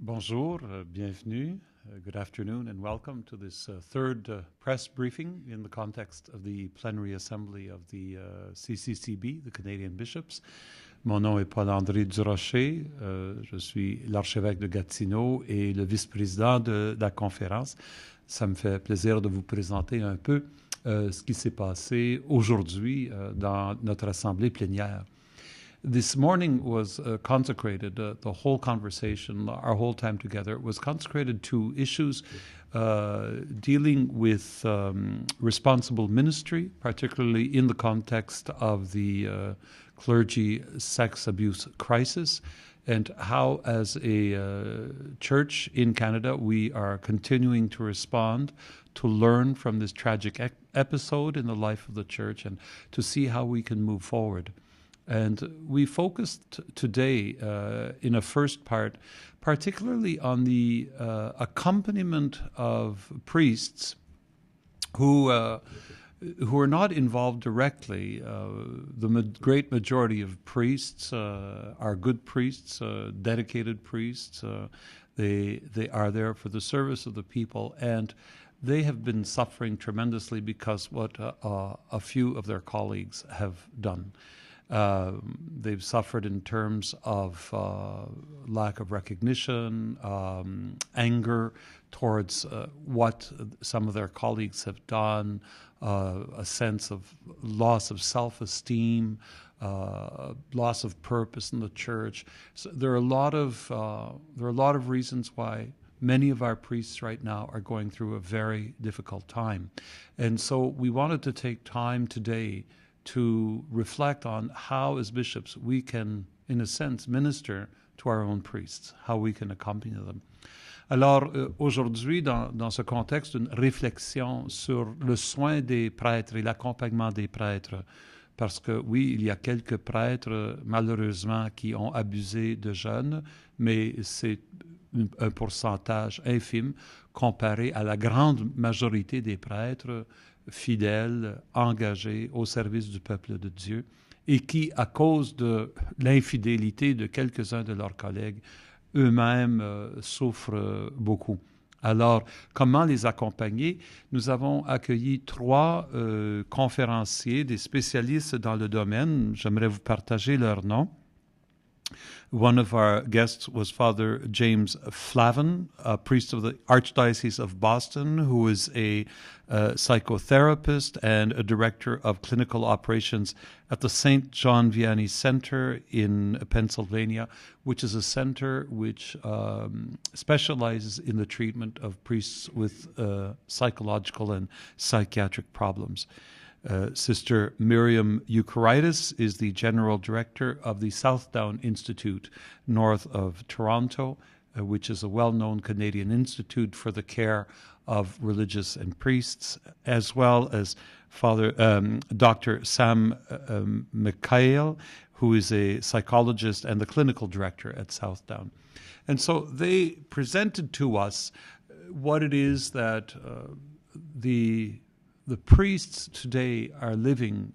Bonjour, bienvenue, good afternoon, and welcome to this third press briefing in the context of the plenary assembly of the CCCB, the Canadian Bishops. Mon nom est Paul-André Durocher, je suis l'archevêque de Gatineau et le vice-président de la conférence. Ça me fait plaisir de vous présenter un peu ce qui s'est passé aujourd'hui dans notre assemblée plénière. This morning was consecrated, the whole conversation, our whole time together, was consecrated to issues dealing with responsible ministry, particularly in the context of the clergy sex abuse crisis, and how, as a church in Canada, we are continuing to respond, to learn from this tragic episode in the life of the church, and to see how we can move forward. And we focused today in a first part particularly on the accompaniment of priests who are not involved directly. The great majority of priests are good priests, dedicated priests. They are there for the service of the people, and they have been suffering tremendously because what a few of their colleagues have done. They've suffered in terms of lack of recognition, anger towards what some of their colleagues have done, a sense of loss of self-esteem, loss of purpose in the church. So there are a lot of reasons why many of our priests right now are going through a very difficult time, and so we wanted to take time today to reflect on how, as bishops, we can, in a sense, minister to our own priests, how we can accompany them. Alors, aujourd'hui, dans ce contexte, une réflexion sur le soin des prêtres et l'accompagnement des prêtres, parce que oui, il y a quelques prêtres, malheureusement, qui ont abusé de jeunes, mais c'est un pourcentage infime comparé à la grande majorité des prêtres fidèles, engagés au service du peuple de Dieu, et qui, à cause de l'infidélité de quelques-uns de leurs collègues, eux-mêmes souffrent beaucoup. Alors, comment les accompagner? Nous avons accueilli 3 conférenciers, des spécialistes dans le domaine. J'aimerais vous partager leurs noms. One of our guests was Father James Flavin, a priest of the Archdiocese of Boston, who is a psychotherapist and a director of clinical operations at the St. John Vianney Center in Pennsylvania, which is a center which specializes in the treatment of priests with psychological and psychiatric problems. Sister Miriam Eucharitis is the General Director of the Southdown Institute, north of Toronto, which is a well-known Canadian institute for the care of religious and priests, as well as Father Dr. Sam Mikhail, who is a psychologist and the clinical director at Southdown. And so they presented to us what it is that the priests today are living.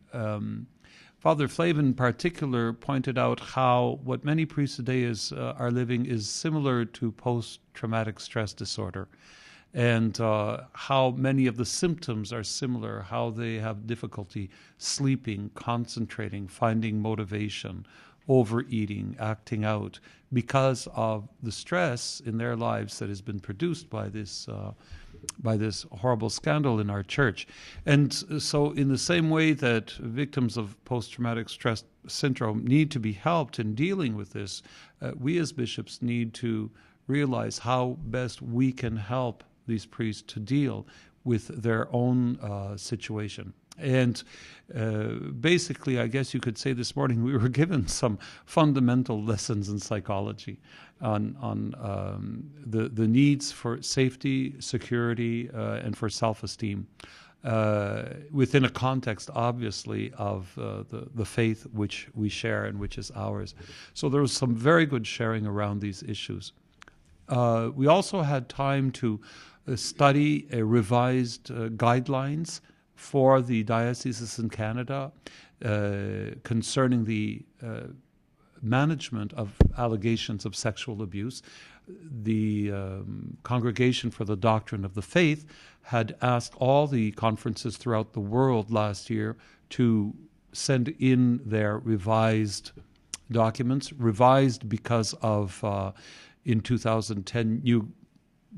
Father Flavin in particular pointed out how what many priests today are living is similar to post-traumatic stress disorder, and how many of the symptoms are similar, how they have difficulty sleeping, concentrating, finding motivation, overeating, acting out, because of the stress in their lives that has been produced by this horrible scandal in our church. And so in the same way that victims of post-traumatic stress syndrome need to be helped in dealing with this, we as bishops need to realize how best we can help these priests to deal with their own situation. And basically, I guess you could say this morning we were given some fundamental lessons in psychology on the needs for safety, security, and for self-esteem within a context, obviously, of the faith which we share and which is ours. So there was some very good sharing around these issues. We also had time to study revised guidelines for the dioceses in Canada concerning the management of allegations of sexual abuse. The Congregation for the Doctrine of the Faith had asked all the conferences throughout the world last year to send in their revised documents, revised because of, in 2010, new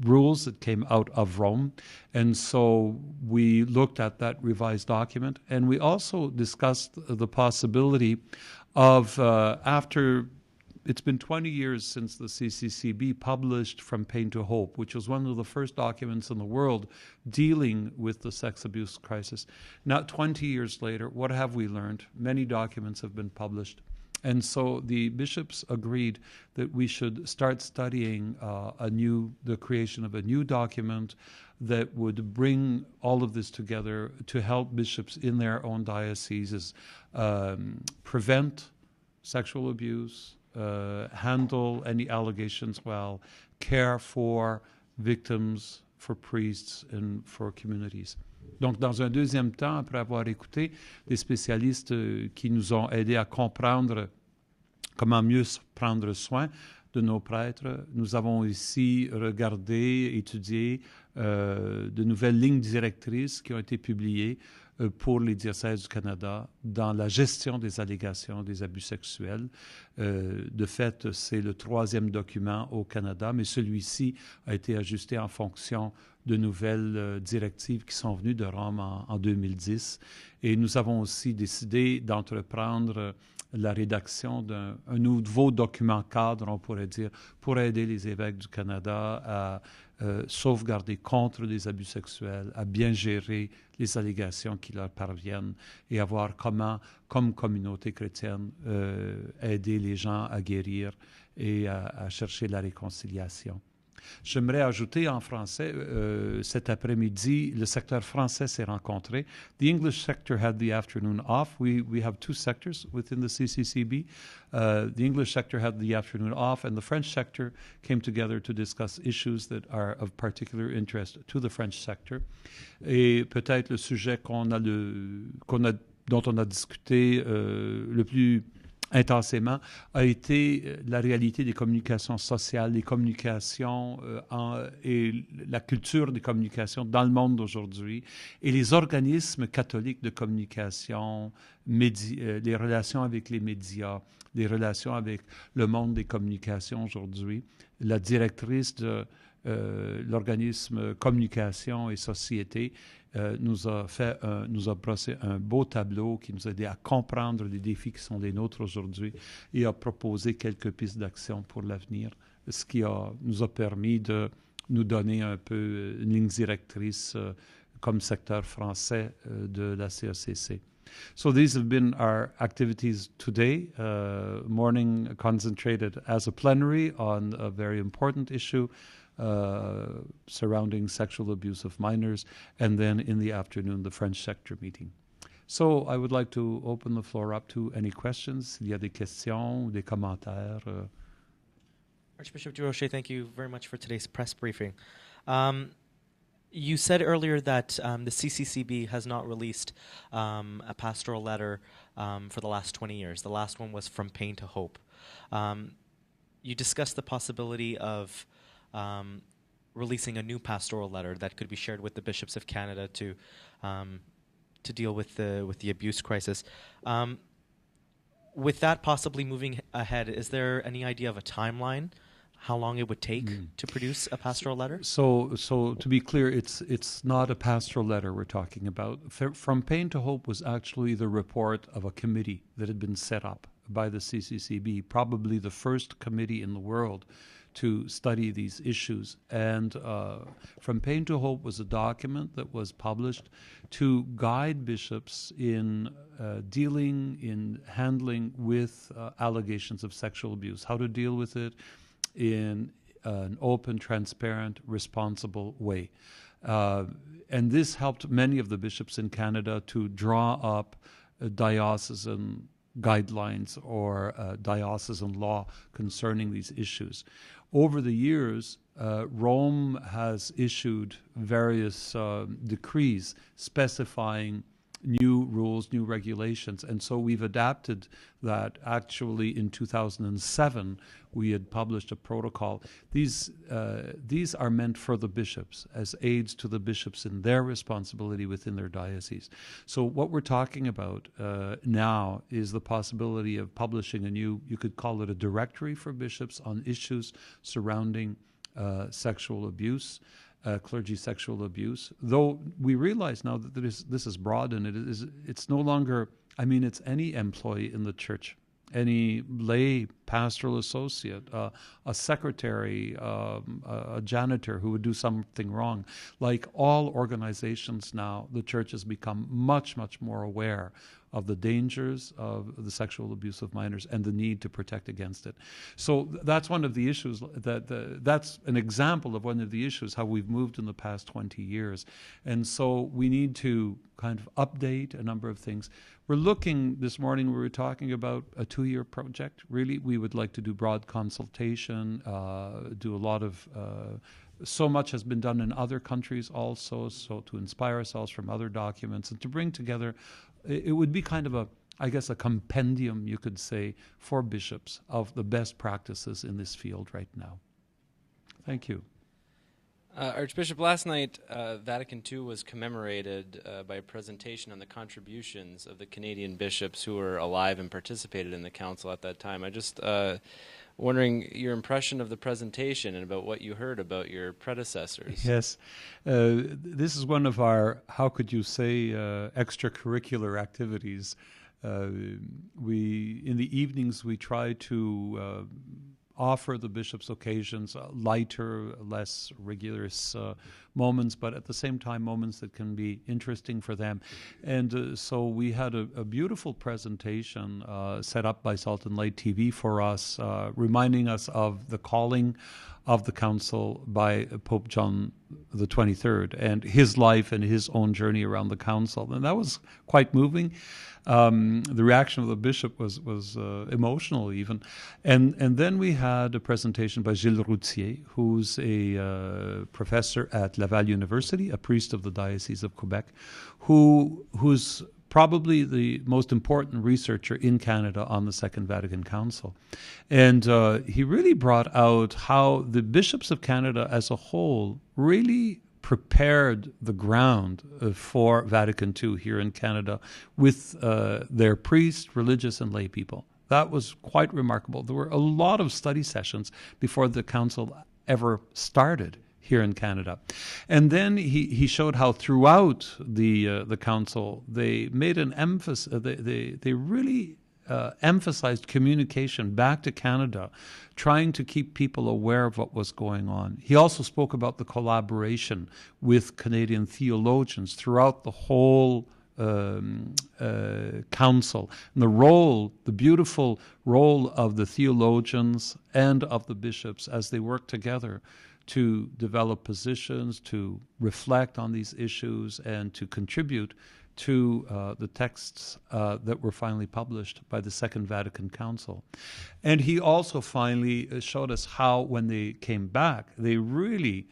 rules that came out of Rome. And so we looked at that revised document, and we also discussed the possibility of, after it's been 20 years since the CCCB published From Pain to Hope, which was one of the first documents in the world dealing with the sex abuse crisis. Now, 20 years later, what have we learned? Many documents have been published. And so the bishops agreed that we should start studying the creation of a new document that would bring all of this together to help bishops in their own dioceses prevent sexual abuse, handle any allegations well, care for victims, for priests, and for communities. Donc, dans un deuxième temps, après avoir écouté des spécialistes qui nous ont aidés à comprendre comment mieux prendre soin de nos prêtres, nous avons ici regardé, étudié de nouvelles lignes directrices qui ont été publiées pour les diocèses du Canada dans la gestion des allégations des abus sexuels. De fait, c'est le 3e document au Canada, mais celui-ci a été ajusté en fonction de nouvelles directives qui sont venues de Rome en 2010. Et nous avons aussi décidé d'entreprendre la rédaction d'un nouveau document cadre, on pourrait dire, pour aider les évêques du Canada à sauvegarder contre les abus sexuels, à bien gérer les allégations qui leur parviennent et à voir comment, comme communauté chrétienne, aider les gens à guérir et à chercher la réconciliation. J'aimerais ajouter en français, cet après-midi, le secteur français s'est rencontré. The English sector had the afternoon off. We have 2 sectors within the CCCB. The English sector had the afternoon off, and the French sector came together to discuss issues that are of particular interest to the French sector. Et peut-être le sujet dont on a discuté le plus intensément, a été la réalité des communications sociales, les communications et la culture des communications dans le monde d'aujourd'hui, et les organismes catholiques de communication, les relations avec les médias, les relations avec le monde des communications aujourd'hui. La directrice de l'organisme Communication et Société nous a brossé un beau tableau qui nous a aidé à comprendre les défis qui sont les nôtres aujourd'hui et a proposé quelques pistes d'action pour l'avenir, ce qui nous a permis de nous donner un peu une ligne directrice comme secteur français de la CECC. So these have been our activities today. Morning concentrated as a plenary on a very important issue surrounding sexual abuse of minors, and then in the afternoon, the French sector meeting. So I would like to open the floor up to any questions. Il y a des questions, des commentaires. Archbishop Durocher, thank you very much for today's press briefing. You said earlier that the CCCB has not released a pastoral letter for the last 20 years. The last one was From Pain to Hope. You discussed the possibility of releasing a new pastoral letter that could be shared with the bishops of Canada to deal with the abuse crisis. With that possibly moving ahead, is there any idea of a timeline? How long it would take to produce a pastoral letter? So to be clear, it's not a pastoral letter we're talking about. From Pain to Hope was actually the report of a committee that had been set up by the CCCB, probably the first committee in the world to study these issues. And From Pain to Hope was a document that was published to guide bishops in handling with allegations of sexual abuse, how to deal with it in an open, transparent, responsible way. And this helped many of the bishops in Canada to draw up diocesan guidelines or diocesan law concerning these issues. Over the years, Rome has issued various decrees specifying new rules, new regulations. And so we've adapted that. Actually, in 2007, we had published a protocol. These are meant for the bishops as aids to the bishops in their responsibility within their diocese. So what we're talking about now is the possibility of publishing a new, you could call it a directory for bishops on issues surrounding sexual abuse, clergy sexual abuse. Though we realize now that this is broad, and it's no longer, I mean, it's any employee in the church, any lay pastoral associate, a secretary, a janitor who would do something wrong. Like all organizations now, the church has become much, much more aware of the dangers of the sexual abuse of minors and the need to protect against it. So that's one of the issues, that's an example of one of the issues, how we've moved in the past 20 years. And so we need to kind of update a number of things. We're looking, this morning we were talking about a 2-year project. Really, we would like to do broad consultation, do a lot of, so much has been done in other countries also, so to inspire ourselves from other documents and to bring together, it would be kind of a, I guess, a compendium, you could say, for bishops of the best practices in this field right now. Thank you. Archbishop, last night Vatican II was commemorated by a presentation on the contributions of the Canadian bishops who were alive and participated in the council at that time. I just wondering your impression of the presentation and about what you heard about your predecessors. Yes, this is one of our, how could you say, extracurricular activities. In the evenings we try to offer the bishops occasions, lighter, less rigorous moments, but at the same time moments that can be interesting for them. And so we had a beautiful presentation set up by Salt and Light TV for us, reminding us of the calling of the council by Pope John the 23rd and his life and his own journey around the council. And that was quite moving. The reaction of the bishop was emotional even. And then we had a presentation by Gilles Routier, who's a professor at Laval University, a priest of the Diocese of Quebec, who's probably the most important researcher in Canada on the Second Vatican Council. And he really brought out how the bishops of Canada as a whole really prepared the ground for Vatican II here in Canada with their priests, religious and lay people. That was quite remarkable. There were a lot of study sessions before the council ever started here in Canada. And then he showed how throughout the council they made an emphasis, they really emphasized communication back to Canada, trying to keep people aware of what was going on. He also spoke about the collaboration with Canadian theologians throughout the whole council, and the beautiful role of the theologians and of the bishops as they work together to develop positions, to reflect on these issues, and to contribute to the texts that were finally published by the Second Vatican Council. And he also finally showed us how, when they came back, they really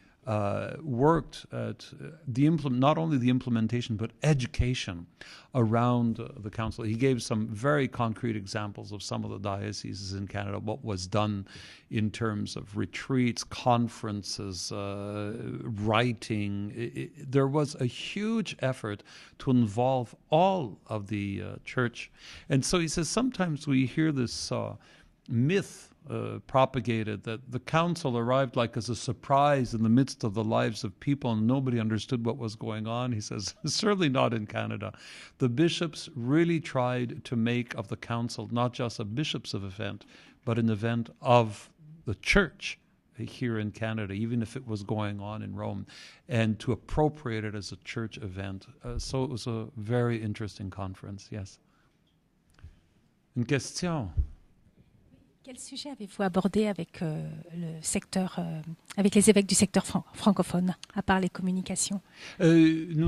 worked at not only the implementation but education around the council. He gave some very concrete examples of some of the dioceses in Canada, what was done in terms of retreats, conferences, writing. There was a huge effort to involve all of the church. And so he says sometimes we hear this myth propagated that the council arrived like as a surprise in the midst of the lives of people and nobody understood what was going on. He says, certainly not in Canada. The bishops really tried to make of the council not just a bishops' event, but an event of the church here in Canada, even if it was going on in Rome, and to appropriate it as a church event. So it was a very interesting conference, yes. Une question? Quel sujet avez-vous abordé avec le secteur, avec les évêques du secteur francophone, à part les communications? Il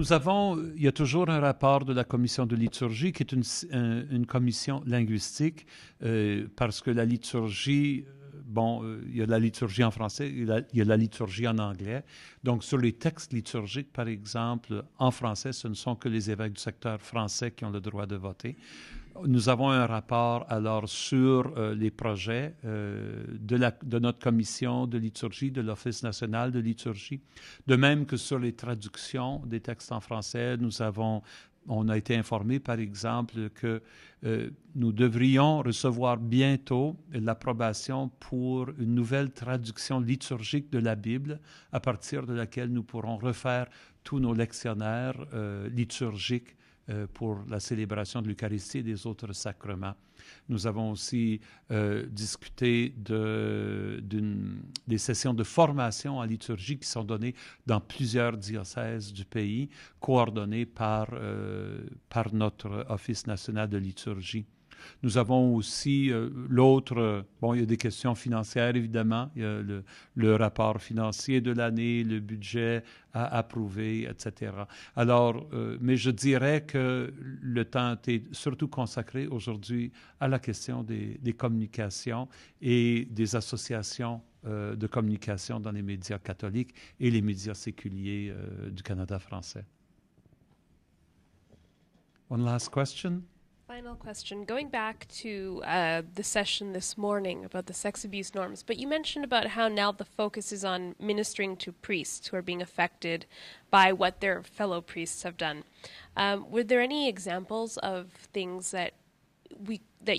y a toujours un rapport de la commission de liturgie qui est une commission linguistique parce que la liturgie, il y a la liturgie en français, il y a la liturgie en anglais. Donc, sur les textes liturgiques, par exemple, en français, ce ne sont que les évêques du secteur français qui ont le droit de voter. Nous avons un rapport alors sur les projets de notre commission de liturgie, de l'Office national de liturgie, de même que sur les traductions des textes en français. On a été informé, par exemple, que nous devrions recevoir bientôt l'approbation pour une nouvelle traduction liturgique de la Bible, à partir de laquelle nous pourrons refaire tous nos lectionnaires liturgiques pour la célébration de l'Eucharistie et des autres sacrements. Nous avons aussi discuté des sessions de formation en liturgie qui sont données dans plusieurs diocèses du pays, coordonnées par notre Office national de liturgie. Nous avons aussi il y a des questions financières, évidemment. Il y a le rapport financier de l'année, le budget à approuver, etc. Alors, mais je dirais que le temps est surtout consacré aujourd'hui à la question des communications et des associations de communication dans les médias catholiques et les médias séculiers du Canada français. One last question. Final question. Going back to the session this morning about the sex abuse norms, but you mentioned about how now the focus is on ministering to priests who are being affected by what their fellow priests have done. Were there any examples of things that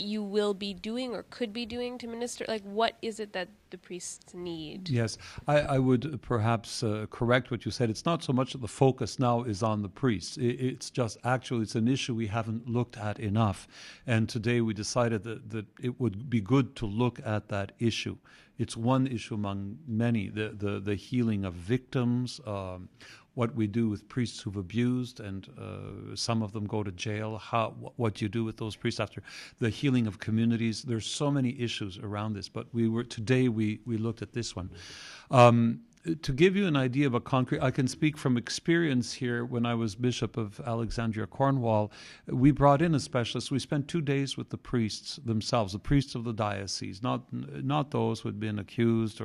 you will be doing or could be doing to minister? Like, what is it that the priests need? Yes, I would perhaps correct what you said. It's not so much that the focus now is on the priests. It's just actually it's an issue we haven't looked at enough. And today we decided that it would be good to look at that issue. It's one issue among many, the healing of victims, what we do with priests who've abused, and some of them go to jail, what you do with those priests after, the healing of communities. There's so many issues around this, but today we looked at this one. To give you an idea of I can speak from experience here. When I was Bishop of Alexandria, Cornwall, we brought in a specialist. We spent 2 days with the priests themselves, the priests of the diocese, not those who had been accused,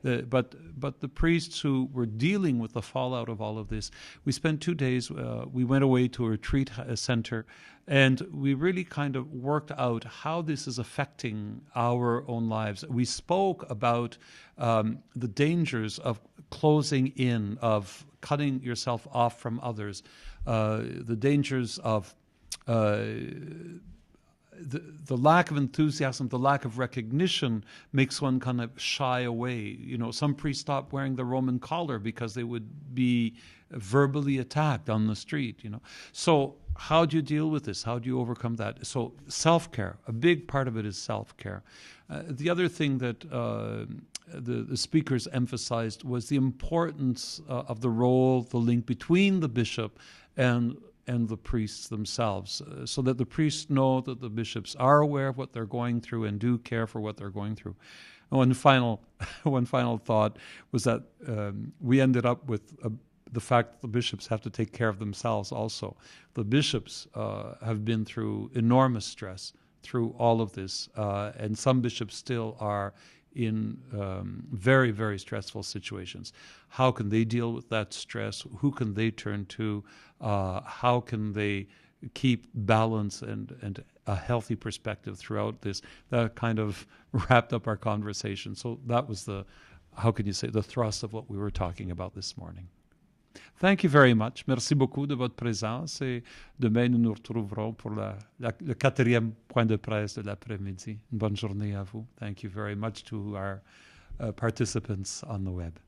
but the priests who were dealing with the fallout of all of this. We spent 2 days. We went away to a retreat center, and we really kind of worked out how this is affecting our own lives. We spoke about the dangers of closing in, of cutting yourself off from others, the dangers of the lack of enthusiasm, the lack of recognition makes one kind of shy away. You know, some priests stopped wearing the Roman collar because they would be verbally attacked on the street, you know. So how do you deal with this? How do you overcome that? So self-care, a big part of it is self-care. The other thing that the speakers emphasized was the importance of the role, the link between the bishop and the priests themselves, so that the priests know that the bishops are aware of what they're going through and do care for what they're going through. And one final thought was that we ended up with the fact that the bishops have to take care of themselves also. The bishops have been through enormous stress through all of this, and some bishops still are in very, very stressful situations. How can they deal with that stress? Who can they turn to? How can they keep balance and a healthy perspective throughout this? That kind of wrapped up our conversation. So that was the thrust of what we were talking about this morning. Thank you very much. Merci beaucoup de votre présence, et demain nous nous retrouverons pour le 4e point de presse de l'après-midi. Une bonne journée à vous. Thank you very much to our participants on the web.